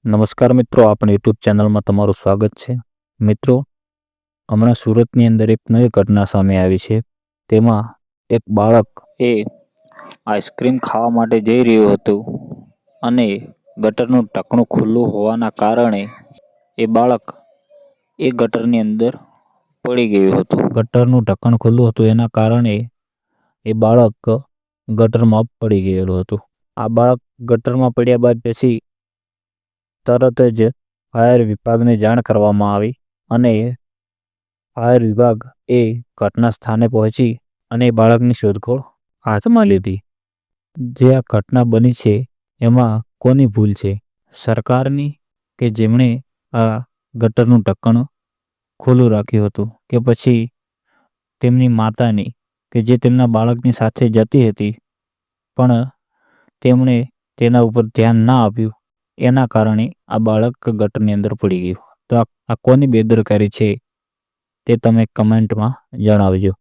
નમસ્કાર મિત્રો, આપણી યુટ્યુબ ચેનલમાં તમારું સ્વાગત છે. મિત્રો, હમણાં સુરતની અંદર એક નવી ઘટના સામે આવી છે. તેમાં એક બાળક એ આઈસ્ક્રીમ ખાવા માટે જઈ રહ્યું હતું અને ગટરનું ઢાંકણું ખુલ્લું હોવાના કારણે એ બાળક એ ગટરની અંદર પડી ગયું હતું. ગટરનું ઢાંકણ ખુલ્લું હતું એના કારણે એ બાળક ગટરમાં પડી ગયેલું હતું. આ બાળક ગટરમાં પડ્યા બાદ પછી તરત જ ફાયર વિભાગને જાણ કરવામાં આવી અને ફાયર વિભાગ એ ઘટના સ્થાને પહોંચી અને બાળકની શોધખોળ હાથમાં લીધી. જે આ ઘટના બની છે એમાં કોની ભૂલ છે? સરકારની, કે જેમણે આ ગટરનું ઢક્કણ ખુલ્લું રાખ્યું હતું, કે પછી તેમની માતાની, કે જે તેમના બાળકની સાથે જતી હતી પણ તેમણે તેના ઉપર ધ્યાન ના આપ્યું, એના કારણે આ બાળક ગટરની અંદર પડી ગયું. તો આ કોની બેદરકારી છે તે તમે કમેન્ટમાં જણાવજો.